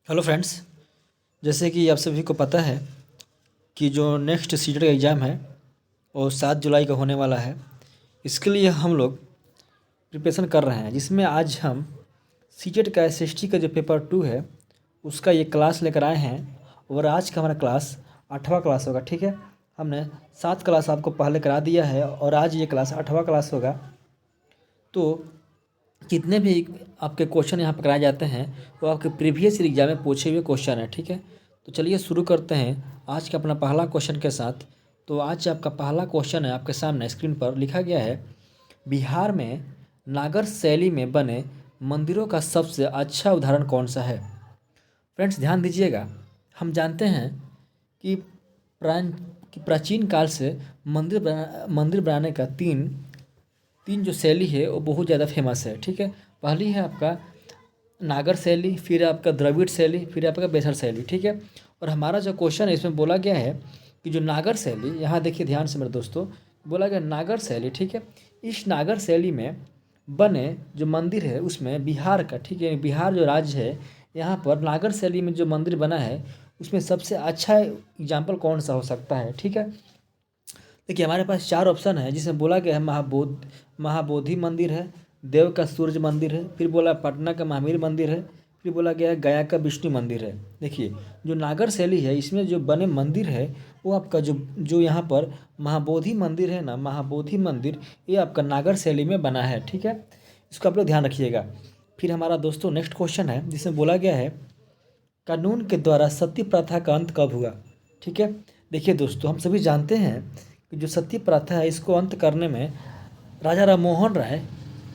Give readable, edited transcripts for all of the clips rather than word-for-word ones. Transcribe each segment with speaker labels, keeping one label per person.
Speaker 1: Hello friends. जैसे कि आप सभी को पता है कि जो नेक्स्ट सीटेट का एग्ज़ाम है वो 7 जुलाई का होने वाला है। इसके लिए हम लोग प्रिपरेशन कर रहे हैं, जिसमें आज हम सीटेट का एसएसटी का जो पेपर 2 है उसका ये क्लास लेकर आए हैं। और आज का हमारा क्लास 8वां क्लास होगा। ठीक है, हमने 7 क्लास आपको पहले करा दिया है और आज ये क्लास 8वां क्लास होगा। तो जितने भी आपके क्वेश्चन यहाँ पर कराए जाते हैं वो आपके प्रीवियस एग्जाम में पूछे हुए क्वेश्चन है। ठीक है, तो चलिए शुरू करते हैं आज का अपना पहला क्वेश्चन के साथ। तो आज आपका पहला क्वेश्चन है, आपके सामने स्क्रीन पर लिखा गया है, बिहार में नागर शैली में बने मंदिरों का सबसे अच्छा उदाहरण कौन सा है। फ्रेंड्स ध्यान दीजिएगा, हम जानते हैं कि प्रान कि प्राचीन काल से मंदिर बनाने का तीन तीन जो शैली है वो बहुत ज़्यादा फेमस है। ठीक है, पहली है आपका नागर शैली, फिर आपका द्रविड़ शैली, फिर आपका बेसर शैली। ठीक है, और हमारा जो क्वेश्चन है इसमें बोला गया है कि जो नागर शैली, यहाँ देखिए ध्यान से मेरे दोस्तों, बोला गया नागर शैली। ठीक है, इस नागर शैली में बने जो मंदिर है उसमें बिहार का, ठीक है, बिहार जो राज्य है यहाँ पर नागर शैली में जो मंदिर बना है उसमें सबसे अच्छा एग्जाम्पल कौन सा हो सकता है। ठीक है, देखिए हमारे पास 4 ऑप्शन है, जिसमें बोला गया है महाबोधि मंदिर है, देव का सूर्य मंदिर है, फिर बोला पटना का महावीर मंदिर है, फिर बोला गया है गया का विष्णु मंदिर है। देखिए जो नागर शैली है इसमें जो बने मंदिर है वो आपका जो जो यहाँ पर महाबोधि मंदिर है ना, महाबोधि मंदिर ये आपका नागर शैली में बना है। ठीक है, इसको आप लोग ध्यान रखिएगा। फिर हमारा दोस्तों नेक्स्ट क्वेश्चन है, जिसमें बोला गया है, कानून के द्वारा सती प्रथा का अंत कब हुआ। ठीक है, देखिए दोस्तों, हम सभी जानते हैं कि जो सती प्रथा है इसको अंत करने में राजा राम मोहन राय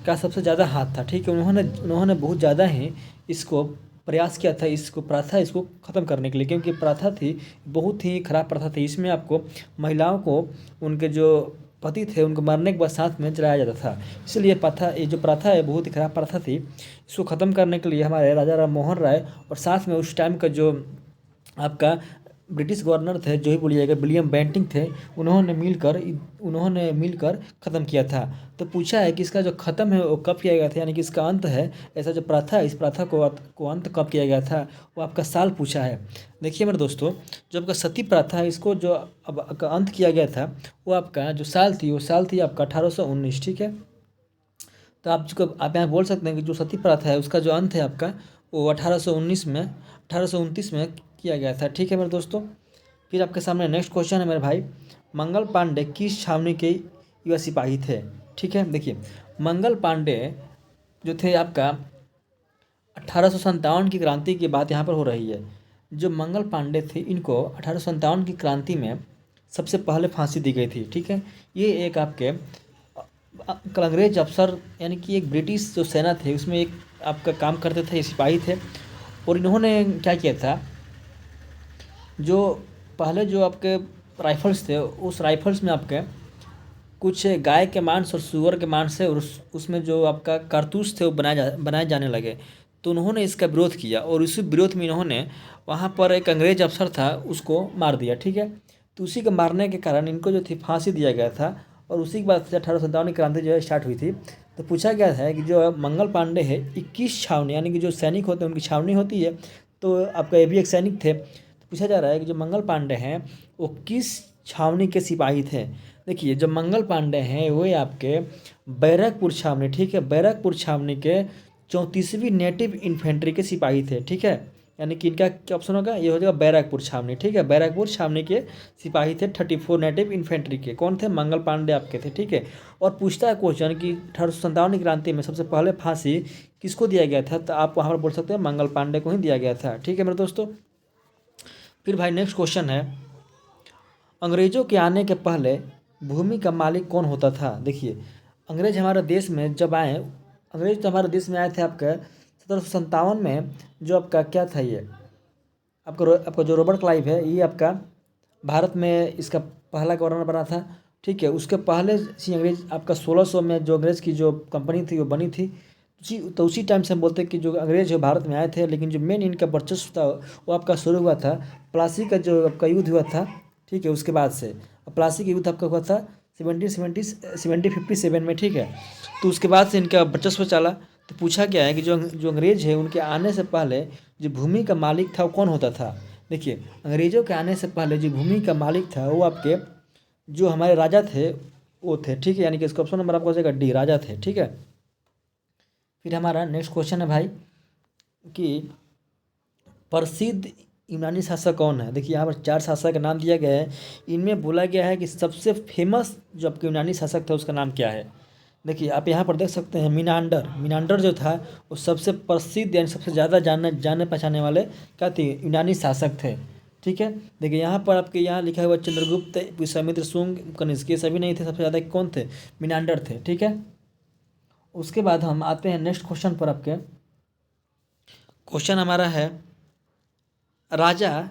Speaker 1: का सबसे ज़्यादा हाथ था। ठीक है, उन्होंने बहुत ज़्यादा ही इसको प्रयास किया था, इसको प्रथा इसको ख़त्म करने के लिए, क्योंकि प्रथा थी बहुत ही खराब प्रथा थी। इसमें आपको महिलाओं को उनके जो पति थे उनको मरने के बाद साथ में जलाया जाता था। इसलिए प्रथा, ये जो प्रथा है बहुत ही खराब प्रथा थी। इसको ख़त्म करने के लिए हमारे राजा राम मोहन राय और साथ में उस टाइम का जो आपका ब्रिटिश गवर्नर थे, जो ही बोलिएगा, विलियम बेंटिंक थे, उन्होंने मिलकर ख़त्म किया था। तो पूछा है कि इसका जो ख़त्म है वो कब किया गया था, यानी कि इसका अंत है, ऐसा जो प्रथा है इस प्रथा को अंत कब किया गया था, वो आपका साल पूछा है। देखिए मेरे दोस्तों, जो आपका सती प्रथा है इसको जो अब का अंत किया गया था वो आपका जो साल थी वो साल थी आपका 1819। ठीक है, तो आप यहाँ बोल सकते हैं कि जो सती प्रथा है उसका जो अंत है आपका वो 1829 में किया गया था। ठीक है मेरे दोस्तों, फिर आपके सामने नेक्स्ट क्वेश्चन है मेरे भाई, मंगल पांडे किस छावनी के युवा सिपाही थे। ठीक है, देखिए मंगल पांडे जो थे आपका 1857 की क्रांति की बात यहाँ पर हो रही है। जो मंगल पांडे थे इनको 1857 की क्रांति में सबसे पहले फांसी दी गई थी। ठीक है, ये एक आपके अंग्रेज अफसर, यानी कि एक ब्रिटिश जो सेना थे उसमें एक आपका काम करते थे, ये सिपाही थे। और इन्होंने क्या किया था, जो पहले जो आपके राइफल्स थे उस राइफल्स में आपके कुछ गाय के मांस और सूअर के मांस है, और उसमें जो आपका कारतूस थे वो बनाए जाने लगे। तो उन्होंने इसका विरोध किया और इसी विरोध में इन्होंने वहाँ पर एक अंग्रेज अफसर था उसको मार दिया। ठीक है, तो उसी के मारने के कारण इनको जो थी फांसी दिया गया था, और उसी के बाद से 1857 की क्रांति जो है स्टार्ट हुई थी। तो पूछा गया है कि जो मंगल पांडे है 21 छावनी, यानी कि जो सैनिक होते हैं उनकी छावनी होती है, तो आपका ये भी एक सैनिक थे। तो पूछा जा रहा है कि जो मंगल पांडे हैं वो किस छावनी के सिपाही थे। देखिए जो मंगल पांडे हैं वो आपके बैरकपुर छावनी, ठीक है, बैरकपुर छावनी के 34वीं नेटिव इन्फेंट्री के सिपाही थे। ठीक है, यानी कि इनका क्या ऑप्शन होगा, ये हो जाएगा बैरकपुर छावनी। ठीक है, बैरकपुर छावनी के सिपाही थे 34 नेटिव इन्फेंट्री के। कौन थे, मंगल पांडे आपके थे। ठीक है, और पूछता है क्वेश्चन कि 1857 की क्रांति में सबसे पहले फांसी किसको दिया गया था, तो आप वहाँ पर बोल सकते हैं मंगल पांडे को ही दिया गया था। ठीक है मेरे दोस्तों, फिर भाई नेक्स्ट क्वेश्चन है, अंग्रेजों के आने के पहले भूमि का मालिक कौन होता था। देखिए अंग्रेज हमारे देश में जब आए, अंग्रेज तो हमारे देश में आए थे आपका 1757 में। जो आपका क्या था, ये आपका जो रॉबर्ट क्लाइव है ये आपका भारत में इसका पहला गवर्नर बना था। ठीक है, उसके पहले से अंग्रेज आपका 1600 में जो अंग्रेज की जो कंपनी थी वो बनी थी। उसी टाइम से हम बोलते हैं कि जो अंग्रेज जो भारत में आए थे, लेकिन जो मेन इनका वर्चस्व था वो आपका शुरू हुआ था प्लासी का जो आपका युद्ध हुआ था। ठीक है, उसके बाद से प्लासी का युद्ध आपका हुआ था 1757 में। ठीक है, तो उसके बाद से इनका वर्चस्व चला। तो पूछा गया है कि जो जो अंग्रेज है उनके आने से पहले जो भूमि का मालिक था वो कौन होता था। देखिए, अंग्रेजों के आने से पहले जो भूमि का मालिक था वो आपके जो हमारे राजा थे वो थे, ठीक है। यानी कि इसका ऑप्शन नंबर आपको हो जाएगा डी, राजा थे, ठीक है। फिर हमारा नेक्स्ट क्वेश्चन है भाई कि प्रसिद्ध यूनानी शासक कौन है। देखिए यहाँ पर 4 शासक का नाम दिया गया है। इनमें बोला गया है कि सबसे फेमस जो आपके यूनानी शासक था उसका नाम क्या है। देखिए आप यहाँ पर देख सकते हैं मिनांडर। मिनांडर जो था वो सबसे प्रसिद्ध यानी सबसे ज़्यादा जाने पहचाने वाले क्या थे, यूनानी शासक थे, ठीक है। देखिए यहाँ पर आपके यहाँ लिखा हुआ चंद्रगुप्त, विश्वामित्र, शुंग, कनिष्क, ये सभी नहीं थे, सबसे ज़्यादा कौन थे, मिनांडर थे, ठीक है। उसके बाद हम आते हैं नेक्स्ट क्वेश्चन पर। आपके क्वेश्चन हमारा है राजा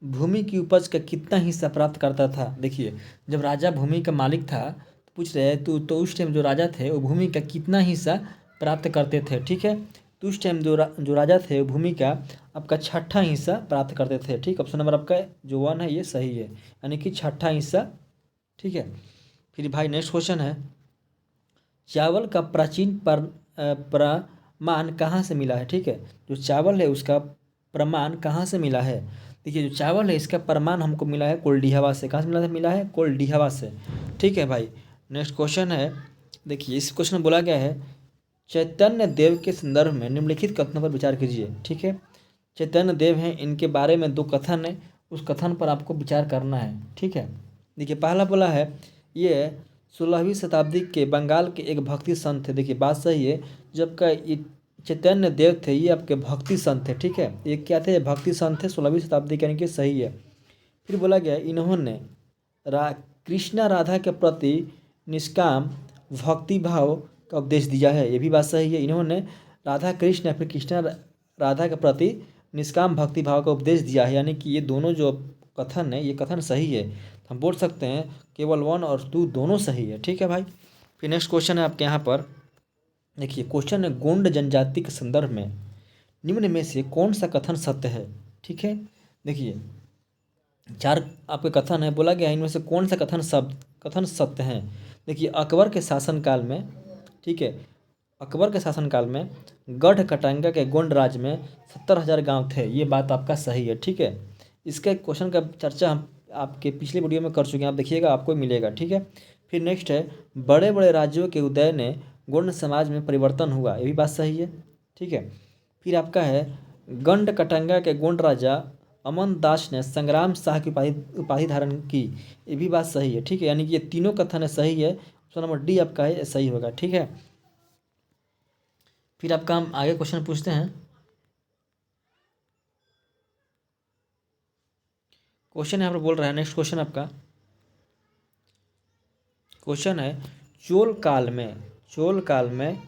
Speaker 1: भूमि की उपज का कितना हिस्सा प्राप्त करता था। देखिए जब राजा भूमि का मालिक था तो पूछ रहे हैं तो उस टाइम जो राजा थे वो भूमि का कितना हिस्सा प्राप्त करते थे, ठीक है। तो उस टाइम जो राजा थे वो भूमि का आपका छठा हिस्सा प्राप्त करते थे, ठीक। ऑप्शन नंबर आपका जो 1 है ये सही है, यानी कि छठा हिस्सा, ठीक है। फिर भाई नेक्स्ट क्वेश्चन है चावल का प्राचीन प्रमाण कहाँ से मिला है, ठीक है। जो चावल है उसका प्रमाण कहाँ से मिला है। देखिए जो चावल है इसका प्रमाण हमको मिला है कोल्डिहावा से। कहाँ से मिला है कोल्डिहावा से, ठीक है भाई। नेक्स्ट क्वेश्चन है, देखिए इस क्वेश्चन में बोला गया है चैतन्य देव के संदर्भ में निम्नलिखित कथनों पर विचार कीजिए, ठीक है। चैतन्य देव हैं, इनके बारे में 2 कथन है, उस कथन पर आपको विचार करना है, ठीक है। देखिए पहला बोला है ये 16वीं शताब्दी के बंगाल के एक भक्ति संत थे। देखिए बात सही है, जबकि ये चैतन्य देव थे ये आपके भक्ति संत थे, ठीक है। ये क्या थे, भक्ति संत थे 16वीं शताब्दी के, यानी कि सही है। फिर बोला गया इन्होंने कृष्णा राधा के प्रति निष्काम भक्ति भाव का उपदेश दिया है, ये भी बात सही है। इन्होंने राधा कृष्ण या फिर कृष्णा राधा के प्रति निष्काम भक्ति भाव का उपदेश दिया है, यानी कि ये दोनों जो कथन है ये कथन सही है। हम बोल सकते हैं केवल 1 और 2 दोनों सही है, ठीक है भाई। फिर नेक्स्ट क्वेश्चन है आपके यहाँ पर, देखिए क्वेश्चन है गोंड जनजाति के संदर्भ में निम्न में से कौन सा कथन सत्य है, ठीक है। देखिए 4 आपके कथन है, बोला गया है इनमें से कौन सा कथन सत्य हैं। देखिए अकबर के शासनकाल में, ठीक है, अकबर के शासनकाल में गढ़ कटांगा के गोंड राज्य में 70,000 गाँव थे, ये बात आपका सही है, ठीक है। इसके क्वेश्चन का चर्चा हम आपके पिछले वीडियो में कर चुके हैं, आप देखिएगा आपको मिलेगा, ठीक है। फिर नेक्स्ट है बड़े बड़े राज्यों के उदय ने गोंड समाज में परिवर्तन हुआ, ये भी बात सही है, ठीक है। फिर आपका है गंड कटांगा के गोंड राजा अमन दास ने संग्राम शाह की उपाधि धारण की, ये भी बात सही है, ठीक है। यानी कि ये तीनों कथन है सही है, ऑप्शन नंबर डी आपका है सही होगा, ठीक है। फिर आपका हम आगे क्वेश्चन पूछते हैं। क्वेश्चन यहाँ पर बोल रहा है, नेक्स्ट क्वेश्चन आपका क्वेश्चन है चोल काल में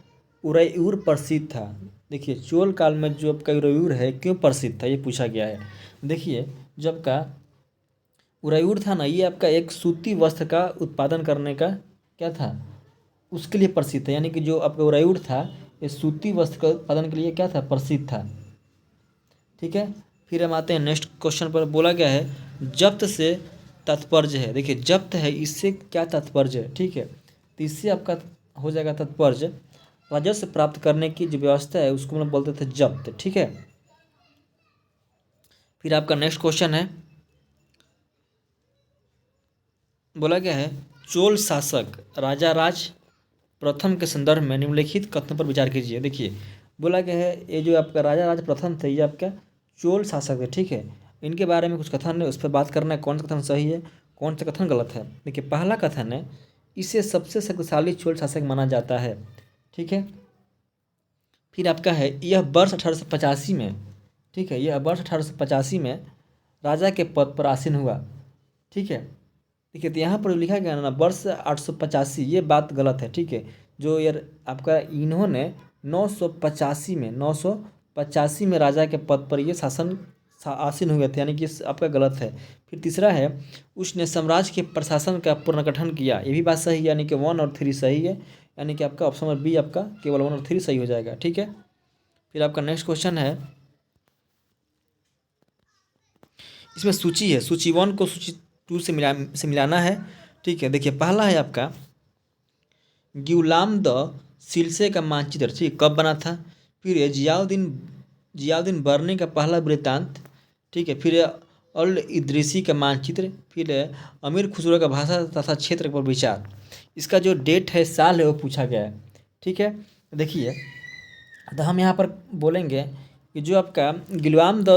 Speaker 1: उरैयूर प्रसिद्ध था। देखिए चोल काल में जो आपका उरैयूर है क्यों प्रसिद्ध था ये पूछा गया है। देखिए जब का उरैयूर था ना ये आपका एक सूती वस्त्र का उत्पादन करने का क्या था, उसके लिए प्रसिद्ध था। यानी कि जो आपका उरैयूर था ये सूती वस्त्र का उत्पादन के लिए क्या था, प्रसिद्ध था, ठीक है। फिर हम आते हैं नेक्स्ट क्वेश्चन पर, बोला गया है जब्त से तात्पर्य है। देखिए जब्त है इससे क्या तात्पर्य है, ठीक है। तो इससे आपका हो जाएगा तात्पर्य राजस्व प्राप्त करने की जो व्यवस्था है उसको हम बोलते थे जब्त, ठीक है। फिर आपका नेक्स्ट क्वेश्चन है, बोला गया है चोल शासक राजा राज प्रथम के संदर्भ में निम्नलिखित कथनों पर विचार कीजिए। देखिए बोला गया है ये जो आपका राजा राज प्रथम थे ये आपका चोल शासक है, ठीक है। इनके बारे में कुछ कथन है, उस पर बात करना है कौन सा कथन सही है कौन सा कथन गलत है। देखिए पहला कथन है इसे सबसे शक्तिशाली चोल शासक माना जाता है, ठीक है। फिर आपका है यह वर्ष 1885 में, ठीक है, यह वर्ष 1885 में राजा के पद पर आसीन हुआ, ठीक है। देखिए तो यहाँ पर लिखा गया ना वर्ष 885 ये बात गलत है, ठीक है। जो यार आपका इन्होंने 985 में राजा के पद पर ये आसीन हुए थे, यानी कि आपका गलत है। फिर तीसरा है उसने साम्राज्य के प्रशासन का पुनर्गठन किया, ये भी बात सही है, यानी कि 1 और 3 सही है, यानी कि आपका ऑप्शन नंबर बी आपका केवल 1 और 3 सही हो जाएगा, ठीक है। फिर आपका नेक्स्ट क्वेश्चन है, इसमें सूची है, सूची 1 को सूची 2 से मिलाना है, ठीक है। देखिए पहला है आपका गुलाम द सिलसिले का मानचित्र, ठीक, कब बना था। फिर है जियाउद्दीन बर्नी का पहला वृत्तांत, ठीक है। फिर है अल इदरीसी का मानचित्र। फिर है अमीर खुसरो का भाषा तथा क्षेत्र पर विचार। इसका जो डेट है, साल है, वो पूछा गया है, ठीक है। देखिए, तो हम यहाँ पर बोलेंगे कि जो आपका गिलवाम द,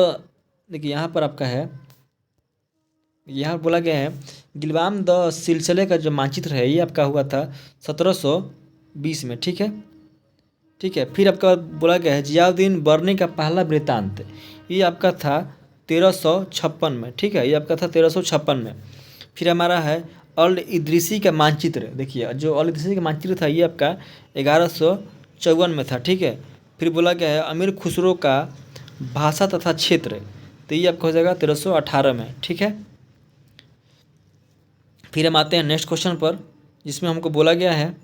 Speaker 1: देखिए यहाँ पर आपका है, यहाँ बोला गया है गिलवाम द सिलसिले का जो मानचित्र है ये आपका हुआ था 1720 में, ठीक है। ठीक है, फिर आपका बोला गया है जियाउद्दीन बर्नी का पहला वृत्तांत, ये आपका था 1356 में, ठीक है, ये आपका था 1356 में। फिर हमारा है अल इदरीसी का मानचित्र। देखिए, जो अल इदरीसी का मानचित्र था ये आपका 1154 में था, ठीक है। फिर बोला गया है अमीर खुसरो का भाषा तथा क्षेत्र, तो ये आपका हो जाएगा 1318 में, ठीक है। फिर हम आते हैं नेक्स्ट क्वेश्चन पर, जिसमें हमको बोला गया है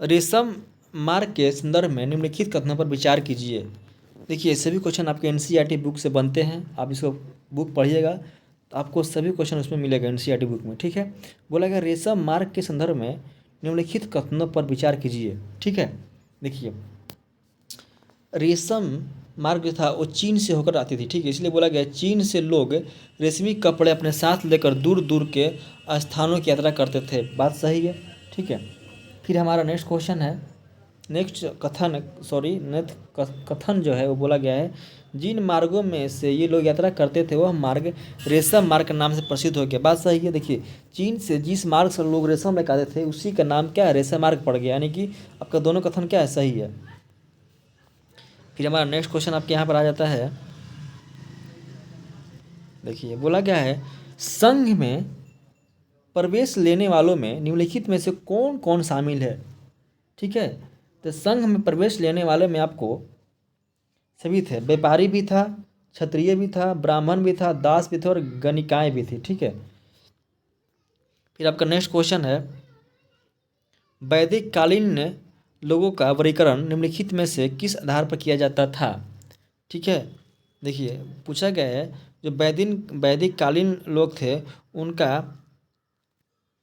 Speaker 1: रेशम मार्ग के संदर्भ में निम्नलिखित कथनों पर विचार कीजिए। देखिए, सभी क्वेश्चन आपके एनसीईआरटी बुक से बनते हैं, आप इसको बुक पढ़िएगा तो आपको सभी क्वेश्चन उसमें मिलेगा एनसीईआरटी बुक में, ठीक है। बोला गया रेशम मार्ग के संदर्भ में निम्नलिखित कथनों पर विचार कीजिए, ठीक है। देखिए, रेशम मार्ग जो था वो चीन से होकर आती थी, ठीक है, इसलिए बोला गया चीन से लोग रेशमी कपड़े अपने साथ लेकर दूर दूर के स्थानों की यात्रा करते थे। बात सही है, ठीक है। फिर हमारा नेक्स्ट क्वेश्चन है, नेक्स्ट कथन जो है वो बोला गया है जिन मार्गों में से ये लोग यात्रा करते थे वह मार्ग रेशम मार्ग के नाम से प्रसिद्ध हो गया। बात सही है। देखिए, चीन से जिस मार्ग से लोग रेशम लेकर आते थे उसी का नाम क्या है, रेशम मार्ग पड़ गया, यानी कि आपका दोनों कथन क्या है, सही है। फिर हमारा नेक्स्ट क्वेश्चन आपके यहाँ पर आ जाता है, देखिए बोला गया है संघ में प्रवेश लेने वालों में निम्नलिखित में से कौन कौन शामिल है, ठीक है। तो संघ में प्रवेश लेने वाले में आपको सभी थे, व्यापारी भी था, क्षत्रिय भी था, ब्राह्मण भी था, दास भी थे और गणिकाएँ भी थी, ठीक है। फिर आपका नेक्स्ट क्वेश्चन है वैदिक कालीन लोगों का वर्गीकरण निम्नलिखित में से किस आधार पर किया जाता था, ठीक है। देखिए, पूछा गया है जो वैदिक कालीन लोग थे उनका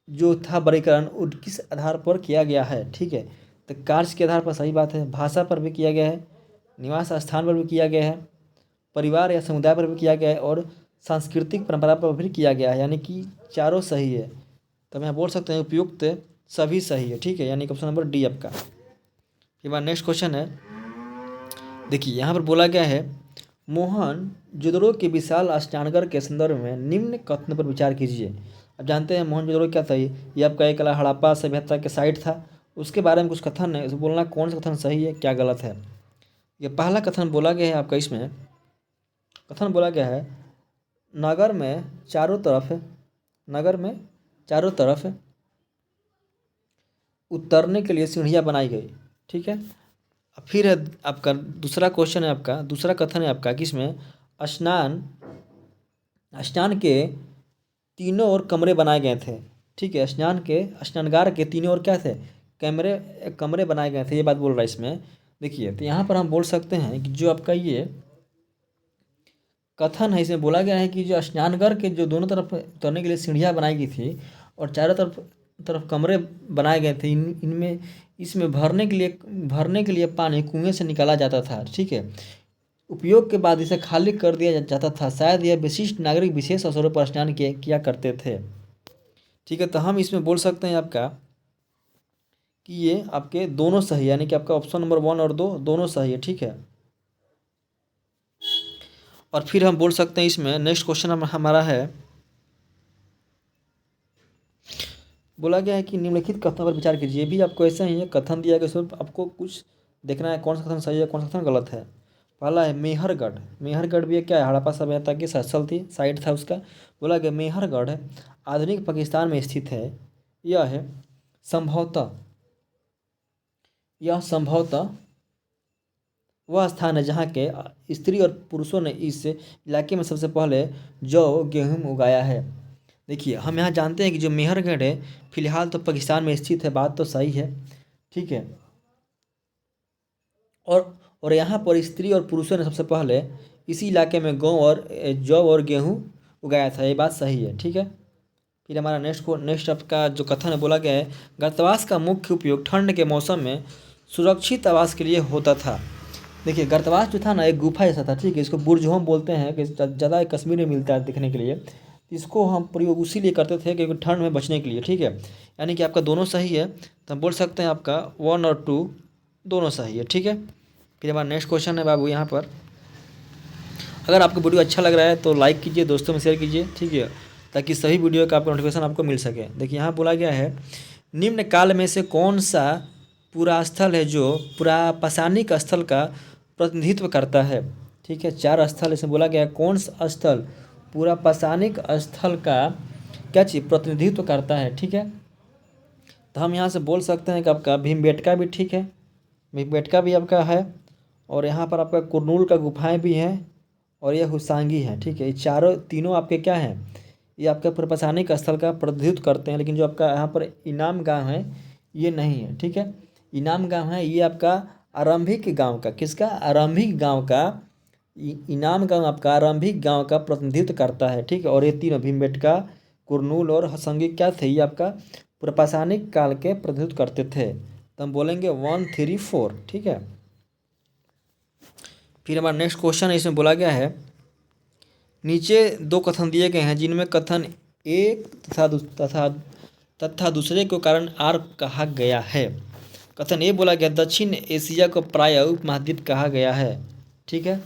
Speaker 1: जो था वर्गीकरण वो किस आधार पर किया गया है, ठीक है। तो कार्य के आधार पर, सही बात है, भाषा पर भी किया गया है, निवास स्थान पर भी किया गया है, परिवार या समुदाय पर भी किया गया है और सांस्कृतिक परंपरा पर भी किया गया है, यानी कि चारों सही है। तो मैं बोल सकते हैं उपयुक्त सभी सही है, ठीक है, यानी कि ऑप्शन नंबर डी आपका। फिर हमारा नेक्स्ट क्वेश्चन है, देखिए यहाँ पर बोला गया है मोहन जोदड़ो के विशाल अष्टांगर के संदर्भ में निम्न कथन पर विचार कीजिए। अब जानते हैं मोहन जोदड़ो क्या था, ये आपका एक हड़प्पा सभ्यता के साइट था, उसके बारे में कुछ कथन है, उसे बोलना कौन सा कथन सही है क्या गलत है। ये पहला कथन बोला गया है आपका, इसमें कथन बोला गया है नगर में चारों तरफ उतरने के लिए सीढ़ियाँ बनाई गई, ठीक है। फिर है आपका दूसरा क्वेश्चन है, आपका दूसरा कथन है आपका किसमें स्नान के तीनों ओर कमरे बनाए गए थे, ठीक है। स्नानगार के तीनों ओर क्या थे, कमरे बनाए गए थे, ये बात बोल रहा है इसमें। देखिए, तो यहाँ पर हम बोल सकते हैं कि जो आपका ये कथन है इसमें बोला गया है कि जो स्नानघर के जो दोनों तरफ उतरने के लिए सीढ़ियाँ बनाई गई थी और चारों तरफ कमरे बनाए गए थे, इनमें इसमें भरने के लिए पानी कुएं से निकाला जाता था, ठीक है। उपयोग के बाद इसे खाली कर दिया जाता था, शायद यह विशिष्ट नागरिक विशेष अवसरों पर स्नान किया करते थे, ठीक है। तो हम इसमें बोल सकते हैं आपका कि ये आपके दोनों सही, यानी कि आपका ऑप्शन नंबर 1 और 2 दोनों सही है, ठीक है। और फिर हम बोल सकते हैं इसमें नेक्स्ट क्वेश्चन हमारा है, बोला गया है कि निम्नलिखित कथनों पर विचार कीजिए। भी आपको ऐसा ही है, कथन दिया गया सिर्फ आपको कुछ देखना है कौन सा कथन सही है कौन सा कथन गलत है। पहला है मेहरगढ़ भी क्या है, हड़प्पा सभ्यता की स्थल थी, साइट था उसका। बोला गया मेहरगढ़ आधुनिक पाकिस्तान में स्थित है। यह है संभवतः वह स्थान है जहाँ के स्त्री और पुरुषों ने इस इलाके में सबसे पहले जौ गेहूँ उगाया है। देखिए, हम यहाँ जानते हैं कि जो मेहरगढ़ है फिलहाल तो पाकिस्तान में स्थित है, बात तो सही है, ठीक है। और यहाँ पर स्त्री और पुरुषों ने सबसे पहले इसी इलाके में जौ और गेहूँ उगाया था, ये बात सही है, ठीक है। फिर हमारा नेक्स्ट आपका जो कथन है बोला गया है, गर्तवास का मुख्य उपयोग ठंड के मौसम में सुरक्षित आवास के लिए होता था। देखिए गर्तवास जो था ना एक गुफा जैसा था, ठीक है। इसको बुर्जहोम बोलते हैं कि ज़्यादा कश्मीर में मिलता है देखने के लिए। इसको हम प्रयोग उसी लिए करते थे क्योंकि ठंड में बचने के लिए, ठीक है। यानी कि आपका दोनों सही है, तो हम बोल सकते हैं आपका 1 और 2 दोनों सही है, ठीक है। फिर हमारा नेक्स्ट क्वेश्चन है बाबू यहाँ पर, अगर आपको वीडियो अच्छा लग रहा है तो लाइक कीजिए, दोस्तों में शेयर कीजिए, ठीक है, ताकि सभी वीडियो का आपको नोटिफिकेशन आपको मिल सके। देखिए यहाँ बोला गया है, निम्न काल में से कौन सा पूरा स्थल है जो पुरापाषाणिक स्थल का प्रतिनिधित्व करता है, ठीक है। 4 स्थल इसमें बोला गया है, कौन सा स्थल पुरापाषाणिक स्थल का क्या चीज़ प्रतिनिधित्व करता है, ठीक है। तो हम यहाँ से बोल सकते हैं कि आपका भीमबेटका भी ठीक है, भीमबेटका भी आपका है, और यहाँ पर आपका कुरनूल का गुफाएं भी हैं, और ये हुसांगी है, ठीक है। ये तीनों आपके क्या हैं, ये आपका पुरापाषाणिक स्थल का प्रतिनिधित्व करते हैं। लेकिन जो आपका यहाँ पर इनाम गांव है ये नहीं है, ठीक है। इनाम गांव है ये आपका आरंभिक गांव का, किसका, आरंभिक गांव का। इनाम गांव आपका आरंभिक गांव का प्रतिनिधित्व करता है, ठीक है। और ये तीनों भीमबेटका, कुरनूल और हुसांगी क्या थे, ये आपका पुरापाषाणिक काल के प्रतिनिधित्व करते थे। तो हम बोलेंगे 1, 3, 4, ठीक है। फिर हमारा नेक्स्ट क्वेश्चन है, इसमें बोला गया है, नीचे 2 कथन दिए गए हैं जिनमें कथन एक तथा दूसरे को कारण आर कहा गया है। कथन ए बोला गया, दक्षिण एशिया को प्राय उपमहाद्वीप कहा गया है, ठीक है,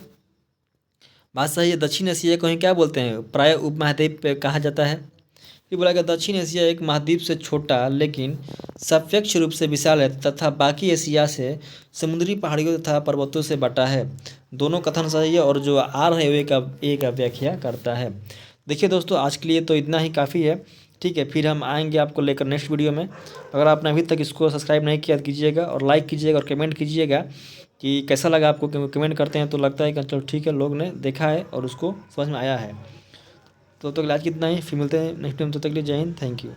Speaker 1: बात सही है। दक्षिण एशिया को ही क्या बोलते हैं, प्राय उपमहाद्वीप कहा जाता है। फिर बोला गया, दक्षिण एशिया एक महाद्वीप से छोटा लेकिन सापेक्ष रूप से विशाल है तथा बाकी एशिया से समुद्री पहाड़ियों तथा पर्वतों से बटा है। दोनों कथन सही है, और जो आर है वो एक व्याख्या करता है। देखिए दोस्तों, आज के लिए तो इतना ही काफ़ी है, ठीक है। फिर हम आएंगे आपको लेकर नेक्स्ट वीडियो में। अगर आपने अभी तक इसको सब्सक्राइब नहीं किया तो कीजिएगा, और लाइक कीजिएगा, और कमेंट कीजिएगा कि कैसा लगा आपको। कमेंट करते हैं तो लगता है कि चलो ठीक है, लोग ने देखा है और उसको समझ में आया है। तो आज कितना ही, फिर मिलते हैं नेक्स्ट टाइम। तो तक के लिए जय हिंद, थैंक यू।